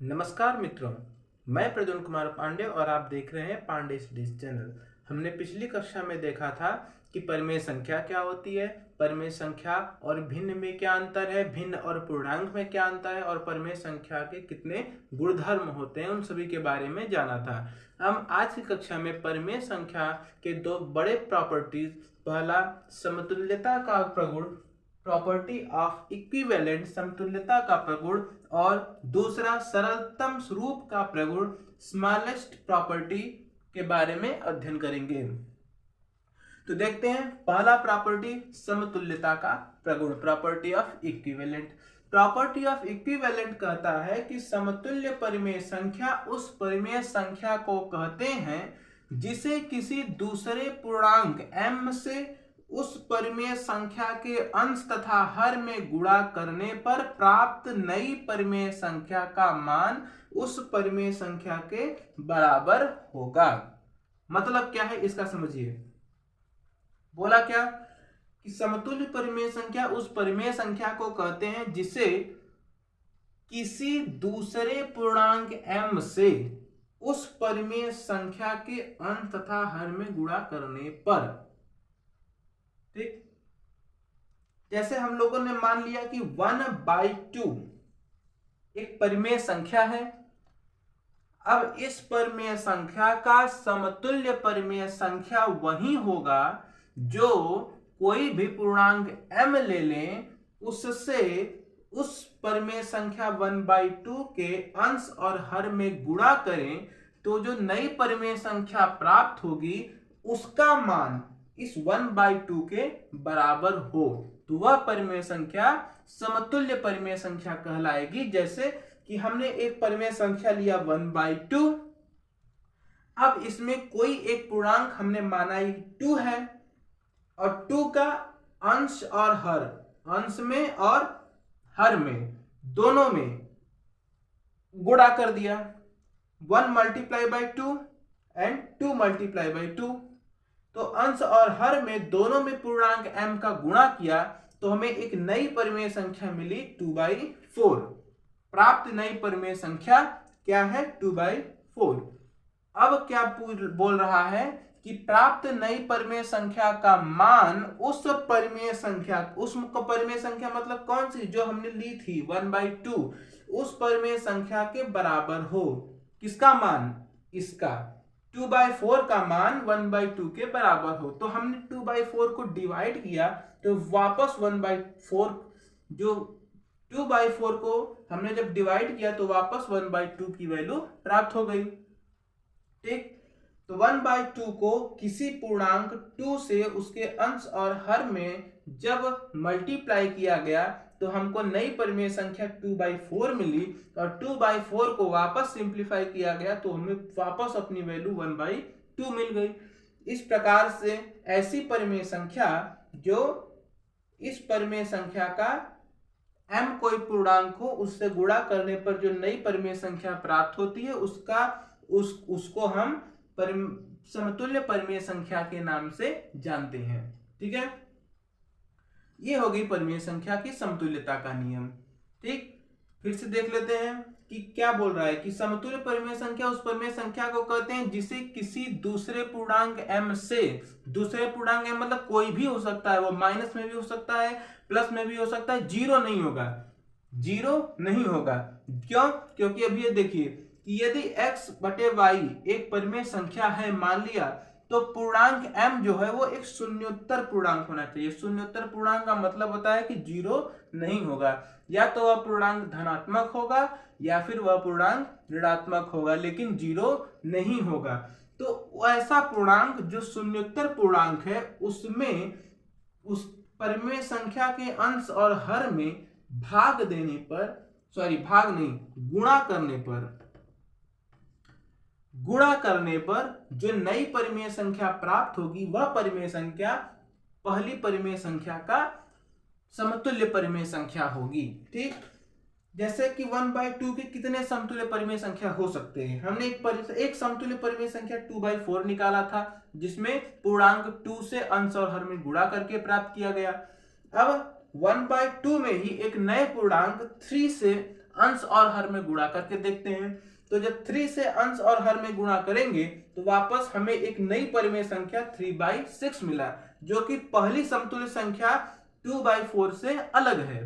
नमस्कार मित्रों, मैं प्रद्युम्न कुमार पांडे और आप देख रहे हैं पांडे स्टडीज चैनल। हमने पिछली कक्षा में देखा था कि परिमेय संख्या क्या होती है, परिमेय संख्या और भिन्न में क्या अंतर है, भिन्न और पूर्णांक में क्या अंतर है और परिमेय संख्या के कितने गुणधर्म होते हैं, उन सभी के बारे में जाना था। हम आज की कक्षा में परिमेय संख्या के दो बड़े प्रॉपर्टीज, पहला समतुल्यता का प्रगुण, प्रॉपर्टी ऑफ इक्विवेलेंट, समतुल्यता का प्रगुण, और दूसरा सरलतम स्वरूप का प्रगुण, स्मॉलेस्ट प्रॉपर्टी के बारे में अध्ययन करेंगे। तो देखते हैं पहला प्रॉपर्टी, समतुल्यता का प्रगुण, property of equivalent. Property of equivalent कहता है कि समतुल्य परिमेय संख्या उस परिमेय संख्या को कहते हैं जिसे किसी दूसरे पूर्णांक m से उस परिमेय संख्या के अंश तथा हर में गुणा करने पर प्राप्त नई परिमेय संख्या का मान उस परिमेय संख्या के बराबर होगा। मतलब क्या है इसका समझिए। बोला क्या कि समतुल्य परिमेय संख्या उस परिमेय संख्या को कहते हैं जिसे किसी दूसरे पूर्णांक m से उस परिमेय संख्या के अंश तथा हर में गुणा करने पर, ठीक, जैसे हम लोगों ने मान लिया कि 1/2 एक परिमेय संख्या है। अब इस परिमेय संख्या का समतुल्य परिमेय संख्या वही होगा जो कोई भी पूर्णांक m ले लें, उससे उस परिमेय संख्या 1/2 के अंश और हर में गुणा करें तो जो नई परिमेय संख्या प्राप्त होगी उसका मान इस 1/2 के बराबर हो, तो वह परिमेय संख्या समतुल्य परिमेय संख्या कहलाएगी। जैसे कि हमने एक परिमेय संख्या लिया 1/2, अब इसमें कोई एक पूर्णांक हमने माना 2 है और 2 का अंश और हर, अंश में और हर में दोनों में गुणा कर दिया, 1 × 2 एंड 2 × 2, तो अंश और हर में दोनों में पूर्णांक m का गुणा किया तो हमें एक नई परिमेय संख्या मिली 2/4। प्राप्त नई परिमेय संख्या क्या है? 2/4। अब क्या बोल रहा है कि प्राप्त नई परिमेय संख्या का मान उस परिमेय संख्या, उस परिमेय संख्या मतलब कौन सी जो हमने ली थी 1/2, उस परिमेय संख्या के बराबर हो। किसका मान? इसका 2/4 का मान 1/2 के बराबर हो। तो हमने 2/4 को डिवाइड किया तो वापस 1/4, जो 2/4 को हमने जब डिवाइड किया तो वापस 1/2 की वैल्यू प्राप्त हो गई। ठीक, तो 1/2 को किसी पूर्णांक 2 से उसके अंश और हर में जब मल्टीप्लाई किया गया तो हमको नई परिमेय संख्या 2/4 मिली और 2/4 को वापस सिंप्लीफाई किया गया तो हमें वापस अपनी वैल्यू 1/2 मिल गई। इस प्रकार से ऐसी परिमेय संख्या जो इस परिमेय संख्या का m कोई पूर्णांक हो उससे गुणा करने पर जो नई परिमेय संख्या प्राप्त होती है उसको हम समतुल्य परिमेय संख्या के नाम से जानते हैं। ठीक है, ये होगी परिमेय संख्या की समतुल्यता का नियम। ठीक, फिर से देख लेते हैं कि क्या बोल रहा है कि समतुल्य परिमेय संख्या उस परिमेय संख्या को कहते हैं जिसे किसी दूसरे पूर्णांक m से, दूसरे पूर्णांक m मतलब कोई भी हो सकता है, वो माइनस में भी हो सकता है, प्लस में भी हो सकता है, जीरो नहीं होगा, जीरो नहीं होगा। क्यों? क्योंकि अभी ये देखिए कि यदि x/y एक परिमेय संख्या है मान लिया तो पूर्णांक m जो है वो एक शून्योत्तर पूर्णांक होना चाहिए। शून्योत्तर पूर्णांक का मतलब होता है कि जीरो नहीं होगा, या तो वह पूर्णांक धनात्मक होगा या फिर वह पूर्णांक ऋणात्मक होगा, लेकिन जीरो नहीं होगा। तो ऐसा पूर्णांक जो शून्योत्तर पूर्णांक है उसमें उस परिमेय संख्या के अंश और हर में भाग देने पर, गुणा करने पर जो नई परिमेय संख्या प्राप्त होगी वह परिमेय संख्या पहली परिमेय संख्या का समतुल्य परिमेय संख्या होगी। ठीक, जैसे कि 1/2 के कितने समतुल्य परिमेय संख्या हो सकते हैं? हमने एक समतुल्य परिमेय संख्या 2/4 निकाला था जिसमें पूर्णांक 2 से अंश और हर में गुणा करके प्राप्त किया गया। अब 1/2 में ही एक नए पूर्णांक 3 से अंश और हर में गुणा करके देखते हैं। तो जब 3 से अंश और हर में गुणा करेंगे तो वापस हमें एक नई परिमेय संख्या 3/6 मिला, जो कि पहली समतुल्य संख्या 2/4 से अलग है।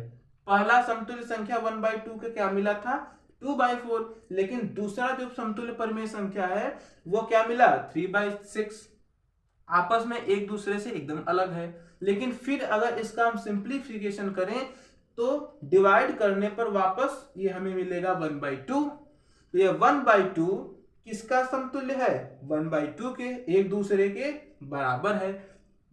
पहला समतुल्य संख्या 1/2 के क्या मिला था, 2/4, लेकिन दूसरा जो समतुल्य परिमेय संख्या है वो क्या मिला, 3/6। आपस में एक दूसरे से एकदम अलग है। लेकिन फिर अगर इसका हम सिंप्लीफिकेशन करें तो डिवाइड करने पर वापस ये हमें मिलेगा 1/2। तो ये 1/2 किसका समतुल्य है, 1/2 के, एक दूसरे के बराबर है।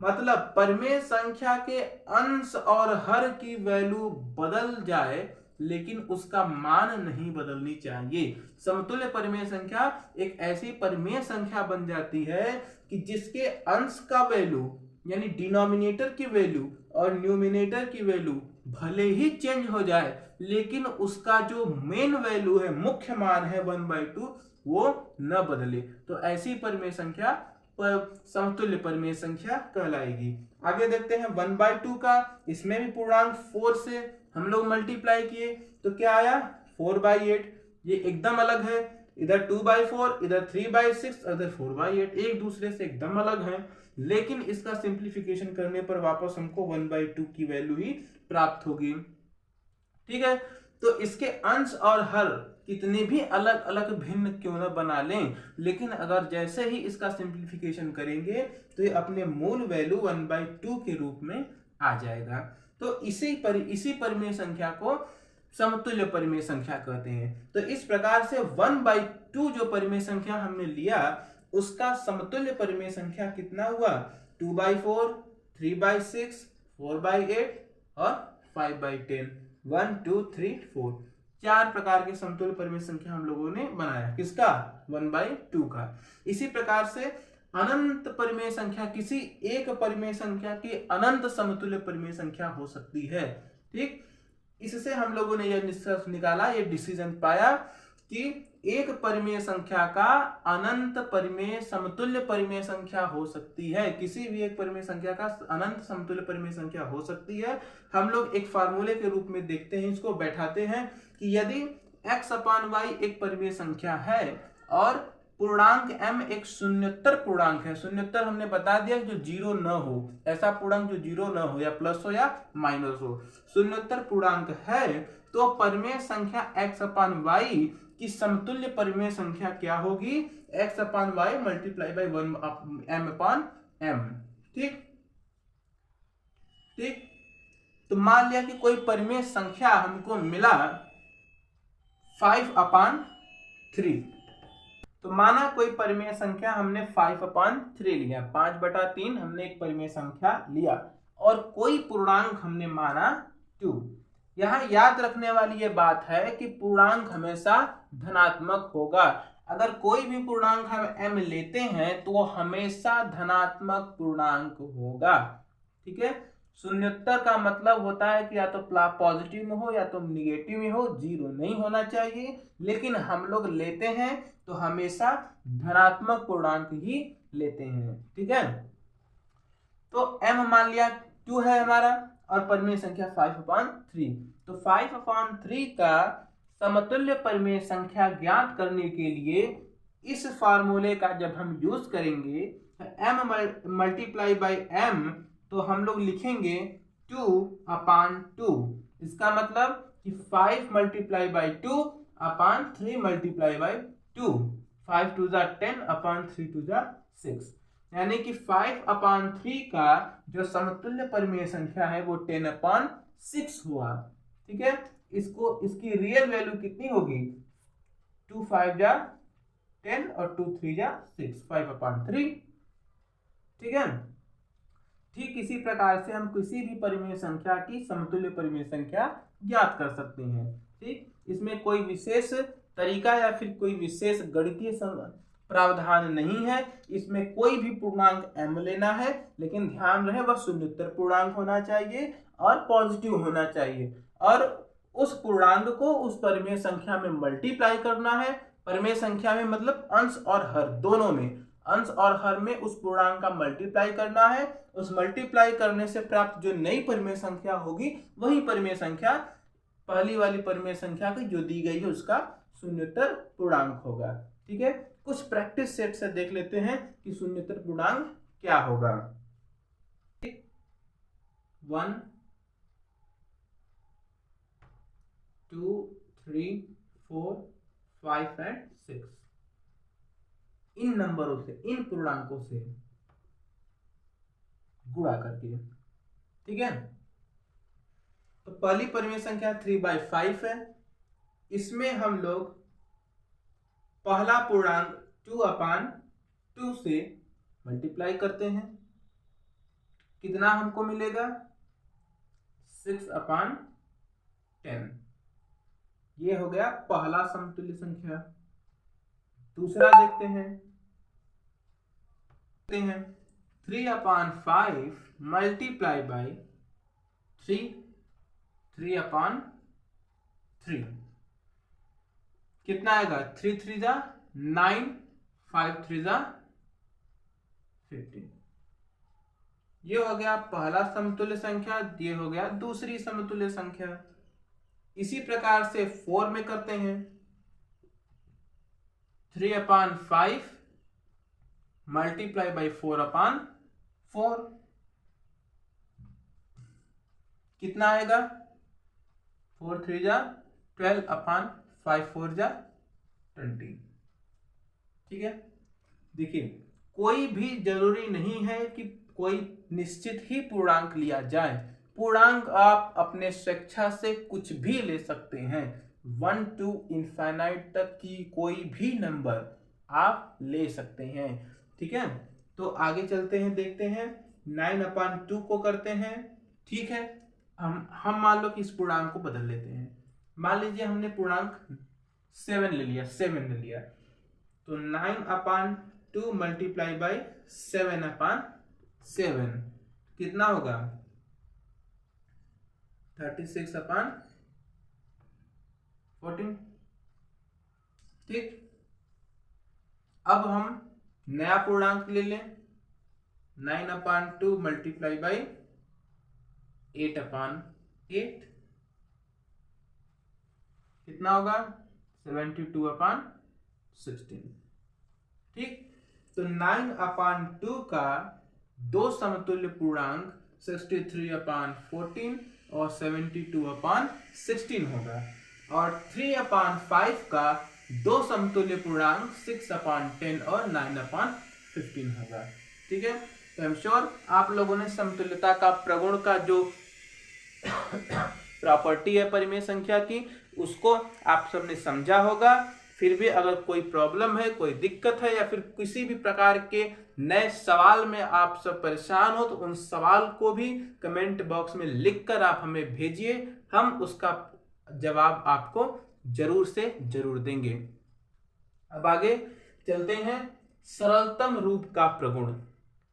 मतलब परिमेय संख्या के अंश और हर की वैल्यू बदल जाए लेकिन उसका मान नहीं बदलनी चाहिए। समतुल्य परिमेय संख्या एक ऐसी परिमेय संख्या बन जाती है कि जिसके अंश का वैल्यू यानी डिनोमिनेटर की वैल्यू और न्यूमिनेटर की वैल्यू भले ही चेंज हो जाए लेकिन उसका जो मेन वैल्यू है, मुख्य मान है 1/2, वो न बदले। तो ऐसी परिमेय संख्या समतुल्य परिमेय संख्या कहलाएगी। आगे देखते हैं 1/2 का। इसमें भी पूर्णांक 4 से हम लोग मल्टीप्लाई किए तो क्या आया, 4/8। ये एकदम अलग है, इधर 2/4, इधर 3/6, इधर 4/8, एक दूसरे से एकदम अलग है। लेकिन इसका सिंप्लीफिकेशन करने पर वापस हमको 1/2 की वैल्यू ही प्राप्त होगी। ठीक है, तो इसके अंश और हर कितने भी अलग अलग भिन्न क्यों न बना लें, लेकिन अगर जैसे ही इसका सिंप्लीफिकेशन करेंगे तो ये अपने मूल वैल्यू 1/2 के रूप में आ जाएगा। तो इसी परिमेय संख्या को समतुल्य परिमेय संख्या कहते हैं। तो इस प्रकार से 1/2 जो परिमेय संख्या हमने लिया उसका समतुल्य परिमेय संख्या कितना हुआ, 2/4, 3/6, 4/8 और 5/10। 1, 2, 3, 4 4 प्रकार के समतुल्य परिमेय संख्या हम लोगों ने बनाया, किसका, 1/2 का। इसी प्रकार से अनंत परिमेय संख्या किसी एक परिमेय संख्या की अनंत समतुल्य परिमेय संख्या हो सकती है। ठीक, इससे हम लोगों ने यह निष्कर्ष निकाला, यह डिसीजन पाया कि एक परिमेय संख्या का अनंत परिमेय समतुल्य परिमेय संख्या हो सकती है। किसी भी एक परिमेय संख्या का अनंत समतुल्य परिमेय संख्या हो सकती है। हम लोग एक फार्मूले के रूप में देखते हैं, इसको बैठाते हैं कि यदि x/y एक परिमेय संख्या है और पूर्णांक m एक शून्योत्तर पूर्णांक है, शून्योत्तर हमने बता दिया जो जीरो न हो, ऐसा पूर्णांक जो जीरो न हो, या प्लस हो या माइनस हो, शून्योत्तर पूर्णांक है, तो परिमेय संख्या x/y की समतुल्य परिमेय संख्या क्या होगी, x/y मल्टीप्लाई बाई 1m/m। ठीक ठीक, तो मान लिया कि कोई परिमेय संख्या हमको मिला 5/3। तो माना कोई परिमेय संख्या हमने 5/3 लिया, 5/3 हमने एक परिमेय संख्या लिया और कोई पूर्णांक हमने माना 2। यहाँ याद रखने वाली ये बात है कि पूर्णांक हमेशा धनात्मक होगा। अगर कोई भी पूर्णांक हम m लेते हैं तो हमेशा धनात्मक पूर्णांक होगा। ठीक है, शून्योत्तर का मतलब होता है कि या तो पॉजिटिव में हो या तो निगेटिव में हो, जीरो नहीं होना चाहिए। लेकिन हम लोग लेते हैं तो हमेशा धनात्मक पूर्णांक ही लेते हैं। ठीक है, तो m मान लिया 2 है हमारा और परिमेय संख्या 5/3। तो 5/3 का समतुल्य परिमेय संख्या ज्ञात करने के लिए इस फार्मूले का जब हम यूज करेंगे m मल्टीप्लाई बाई m, तो हम लोग लिखेंगे 2/2। इसका मतलब कि 5 मल्टीप्लाई बाई 2/3 मल्टीप्लाई बाई 2, 5 2 10/3 2 6, यानी कि 5/3 का जो समतुल्य परिमेय संख्या है वो 10/6 हुआ। ठीक है, इसकी रियल वैल्यू कितनी होगी, 2 5 10 और 2 3 6, 5/3। ठीक है, ठीक इसी प्रकार से हम किसी भी परिमेय संख्या की समतुल्य परिमेय संख्या ज्ञात कर सकते हैं। ठीक, इसमें कोई विशेष तरीका या फिर कोई विशेष गणितीय प्रावधान नहीं है। इसमें कोई भी पूर्णांक m लेना है, लेकिन ध्यान रहे वह शून्योत्तर पूर्णांक होना चाहिए और पॉजिटिव होना चाहिए, और उस पूर्णांक को उस परिमेय संख्या में मल्टीप्लाई करना है। परिमेय संख्या में मतलब अंश और हर दोनों में, अंश और हर में उस पूर्णांक का मल्टीप्लाई करना है। उस मल्टीप्लाई करने से प्राप्त जो नई परिमेय संख्या होगी वही परिमेय संख्या पहली वाली परिमेय संख्या की जो दी गई है उसका शून्योत्तर पूर्णांक होगा। ठीक है, कुछ प्रैक्टिस सेट से देख लेते हैं कि शून्योत्तर पूर्णांक क्या होगा। 1 2 3 4 5 एंड 6 इन नंबरों से, इन पूर्णांकों से गुणा करके। ठीक है, तो पहली परिमेय संख्या 3/5 है। इसमें हम लोग पहला पूर्णांक 2/2 से मल्टीप्लाई करते हैं। कितना हमको मिलेगा? 6/10। ये हो गया पहला समतुल्य संख्या। दूसरा देखते हैं 3/5 मल्टीप्लाई बाई 3/3 कितना आएगा? 3 3 जा 9, 5 3 जा 15। ये हो गया पहला समतुल्य संख्या, ये हो गया दूसरी समतुल्य संख्या। इसी प्रकार से 4 में करते हैं। 3/5 मल्टीप्लाई बाई 4/4 कितना आएगा? 4 3 जा 12/5 4 जा 20। ठीक है, देखिए कोई भी जरूरी नहीं है कि कोई निश्चित ही पूर्णांक लिया जाए। पूर्णांक आप अपने स्वेच्छा से कुछ भी ले सकते हैं। 1 to इनफाइनाइट तक की कोई भी नंबर आप ले सकते हैं। ठीक है, तो आगे चलते हैं, देखते हैं 9/2 को करते हैं। ठीक है, हम मान लो कि इस पूर्णांक को बदल लेते हैं। मान लीजिए हमने पूर्णांक 7 ले लिया, तो 9/2 मल्टीप्लाई बाई 7/7 कितना होगा? 36/14। ठीक, अब हम नया पूर्णांक ले लें। 9/2 मल्टीप्लाई बाई 8/8 कितना होगा? 72/16। ठीक, तो 9/2 का दो समतुल्य पूर्णांक 63/14 और 72/16 होगा, और 3/5 का दो समतुल्य पूर्णांक 6/10 और 9/15 होगा। ठीक है, तो आई एम श्योर आप लोगों ने समतुल्यता का प्रगुण का जो प्रॉपर्टी है परिमेय संख्या की, उसको आप सबने समझा होगा। फिर भी अगर कोई प्रॉब्लम है, कोई दिक्कत है, या फिर किसी भी प्रकार के नए सवाल में आप सब परेशान हो, तो उन सवाल को भी कमेंट बॉक्स में लिखकर आप हमें भेजिए। हम उसका जवाब आपको जरूर से जरूर देंगे। अब आगे चलते हैं सरलतम रूप का प्रगुण।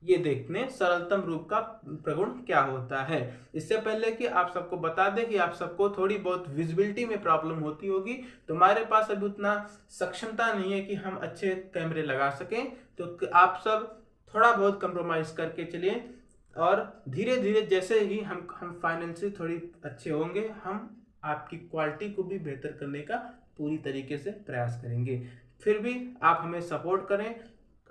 ये देखने सरलतम रूप का प्रगुण क्या होता है। इससे पहले कि आप सबको बता दें कि आप सबको थोड़ी बहुत विजिबिलिटी में प्रॉब्लम होती होगी, तो हमारे पास अभी उतना सक्षमता नहीं है कि हम अच्छे कैमरे लगा सकें। तो आप सब थोड़ा बहुत कंप्रोमाइज करके चलिए, और धीरे धीरे जैसे ही हम फाइनेंशियली थोड़ी अच्छे होंगे, हम आपकी क्वालिटी को भी बेहतर करने का पूरी तरीके से प्रयास करेंगे। फिर भी आप हमें सपोर्ट करें,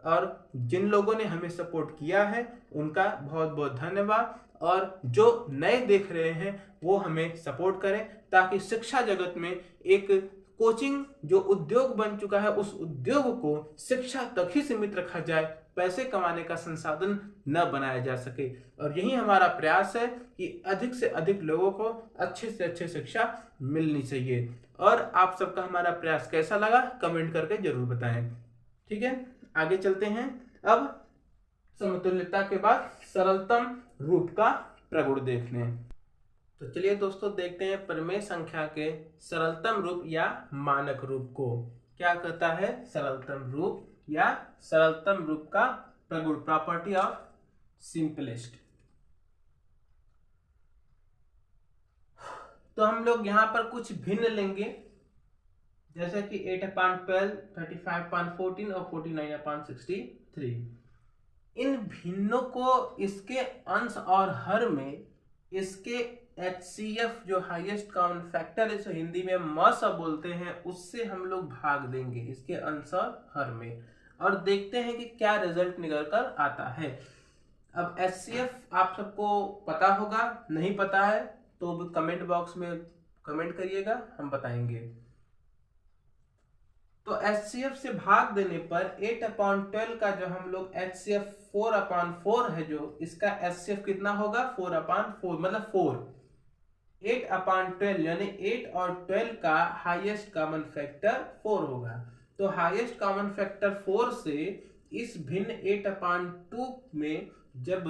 और जिन लोगों ने हमें सपोर्ट किया है उनका बहुत बहुत धन्यवाद। और जो नए देख रहे हैं वो हमें सपोर्ट करें, ताकि शिक्षा जगत में एक कोचिंग जो उद्योग बन चुका है, उस उद्योग को शिक्षा तक ही सीमित रखा जाए, पैसे कमाने का संसाधन न बनाया जा सके। और यही हमारा प्रयास है कि अधिक से अधिक लोगों को अच्छे से अच्छे शिक्षा मिलनी चाहिए। और आप सबका हमारा प्रयास कैसा लगा कमेंट करके जरूर बताएं। ठीक है, आगे चलते हैं। अब समतुल्यता के बाद सरलतम रूप का प्रगुण देखने। तो चलिए दोस्तों, देखते हैं परिमेय संख्या के सरलतम रूप या मानक रूप को। क्या कहता है सरलतम रूप या सरलतम रूप का प्रगुण, प्रॉपर्टी ऑफ सिंपलेस्ट। तो हम लोग यहाँ पर कुछ भिन्न लेंगे, जैसे कि 8/12, 35/14 और 49/63। इन भिन्नों को इसके अंश और हर में इसके HCF जो हाईएस्ट कॉमन फैक्टर है, हिंदी में मसा बोलते हैं, उससे हम लोग भाग देंगे इसके अंश और हर में, और देखते हैं कि क्या रिजल्ट निकल कर आता है। अब HCF आप सबको पता होगा, नहीं पता है तो कमेंट बॉक्स में कमेंट करिएगा, हम बताएंगे। तो HCF से भाग देने पर 8/12 का जो हम लोग HCF 4/4 है, जो इसका HCF कितना होगा 4/4, मतलब 4। 8/12 यानी 8 और 12 का हाईएस्ट कॉमन फैक्टर 4 होगा। तो हाईएस्ट कॉमन फैक्टर 4 से इस भिन्न 8/2 में जब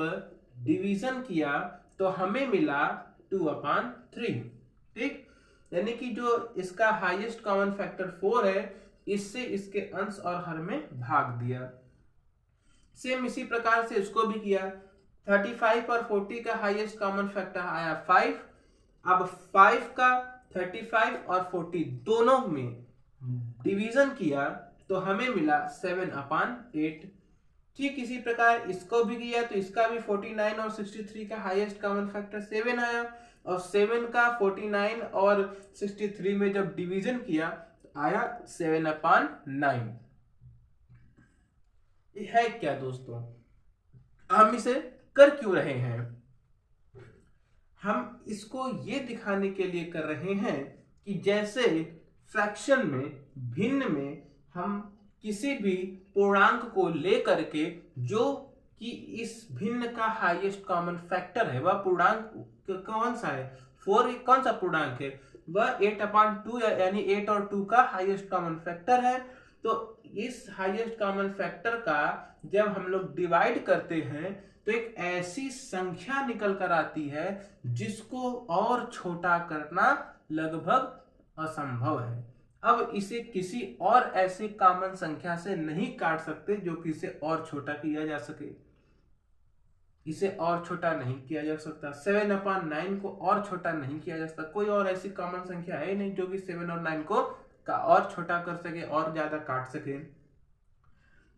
डिवीजन किया तो हमें मिला 2/3। ठीक, यानी कि जो इसका हाईएस्ट कॉमन फैक्टर 4 है, इससे इसके अंश और हर में भाग दिया। सेम इसी प्रकार से इसको भी किया। 35 और 40 का हाईएस्ट कॉमन फैक्टर आया 5। अब 5 का 35 और 40 दोनों में डिवीजन किया तो हमें मिला 7/8। ठीक इसी प्रकार इसको भी किया तो इसका भी 49 और 63 का हाईएस्ट कॉमन फैक्टर 7 आया, और 7 का 49 और 63 में जब डिवीजन किया तो आया 7/9। है क्या दोस्तों, हम इसे कर क्यों रहे हैं? हम इसको ये दिखाने के लिए कर रहे हैं कि जैसे फ्रैक्शन में, भिन्न में, हम किसी भी पूर्णांक को लेकर के जो कि इस भिन्न का हाईएस्ट कॉमन फैक्टर है, वह पूर्णांक कौन सा है, 4 कौन सा पूर्णांक है, वह 8/2 यानी 8 और 2 का हाईएस्ट कॉमन फैक्टर है। तो इस हाईएस्ट कॉमन फैक्टर का जब हम लोग डिवाइड करते हैं तो एक ऐसी संख्या निकल कर आती है जिसको और छोटा करना लगभग असंभव है। अब इसे किसी और ऐसे कॉमन संख्या से नहीं काट सकते जो कि इसे और छोटा किया जा सके। इसे और छोटा नहीं किया जा सकता। 7/9 को और छोटा नहीं किया जा सकता। कोई और ऐसी कॉमन संख्या है नहीं जो कि 7 और 9 को और छोटा कर सके और ज्यादा काट सके।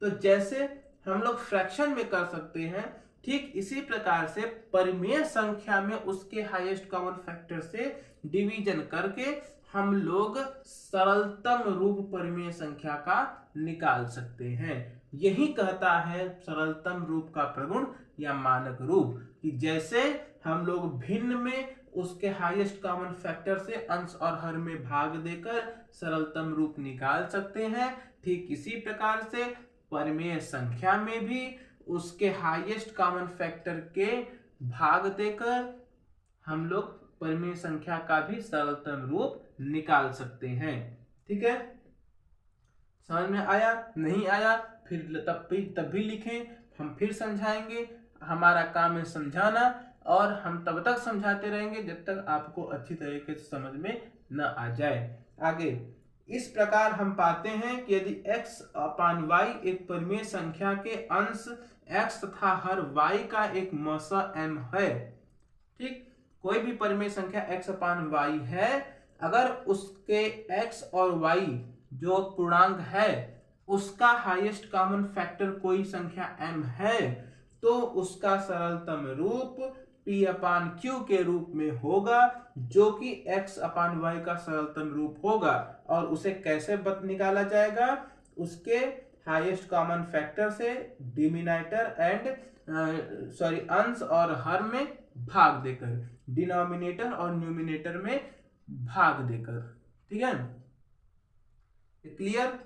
तो जैसे हम लोग फ्रैक्शन में कर सकते हैं, ठीक इसी प्रकार से परिमेय संख्या में उसके हाईएस्ट कॉमन फैक्टर से डिवीजन करके हम लोग सरलतम रूप परिमेय संख्या का निकाल सकते हैं। यही कहता है सरलतम रूप का प्रगुण या मानक रूप, कि जैसे हम लोग भिन्न में उसके हाईएस्ट कॉमन फैक्टर से अंश और हर में भाग देकर सरलतम रूप निकाल सकते हैं, ठीक इसी प्रकार से परिमेय संख्या में भी उसके हाईएस्ट कॉमन फैक्टर के भाग देकर हम लोग परिमेय संख्या का भी सरलतम रूप निकाल सकते हैं। ठीक है, समझ में आया? नहीं आया फिर तब भी लिखें, हम फिर समझाएंगे। हमारा काम है समझाना, और हम तब तक समझाते रहेंगे जब तक आपको अच्छी तरीके से समझ में न आ जाए। आगे इस प्रकार हम पाते हैं कि यदि x/y एक परिमेय संख्या के अंश x तथा हर y का एक मसा m है। ठीक, कोई भी परिमेय संख्या x/y है, अगर उसके x और y जो पूर्णांक है उसका हाईएस्ट कॉमन फैक्टर कोई संख्या m है, तो उसका सरलतम रूप p/q के रूप में होगा, जो कि x/y का सरलतम रूप होगा। और उसे कैसे निकाला जाएगा? उसके हाईएस्ट कॉमन फैक्टर से डिनोमिनेटर एंड अंश और हर में भाग देकर, डिनोमिनेटर और न्यूमिनेटर में भाग देकर। ठीक है, क्लियर?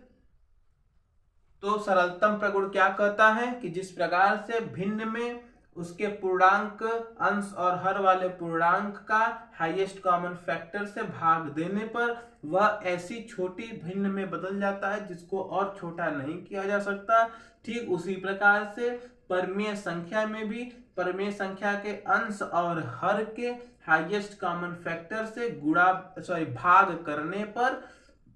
तो सरलतम प्रगुण क्या कहता है कि जिस प्रकार से भिन्न में उसके पूर्णांक अंश और हर वाले पूर्णांक का हाईएस्ट कॉमन फैक्टर से भाग देने पर वह ऐसी छोटी भिन्न में बदल जाता है जिसको और छोटा नहीं किया जा सकता, ठीक उसी प्रकार से परिमेय संख्या में भी परिमेय संख्या के अंश और हर के हाईएस्ट कॉमन फैक्टर से भाग करने पर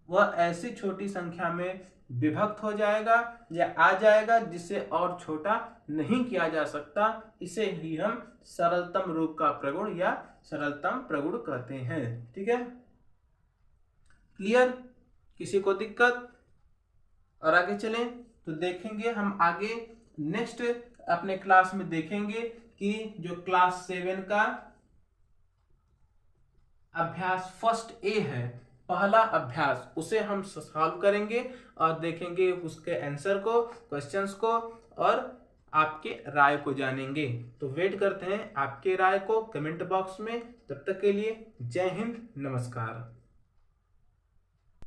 वह ऐसी छोटी संख्या में विभक्त हो जाएगा या आ जाएगा जिसे और छोटा नहीं किया जा सकता। इसे ही हम सरलतम रूप का प्रगुण या सरलतम प्रगुण कहते हैं। ठीक है, क्लियर? किसी को दिक्कत? और आगे चलें तो देखेंगे हम आगे नेक्स्ट अपने क्लास में देखेंगे कि जो क्लास 7 का अभ्यास फर्स्ट ए है, पहला अभ्यास, उसे हम सॉल्व करेंगे और देखेंगे उसके आंसर को, क्वेश्चंस को, और आपके राय को जानेंगे। तो वेट करते हैं आपके राय को कमेंट बॉक्स में। तब तक के लिए जय हिंद, नमस्कार।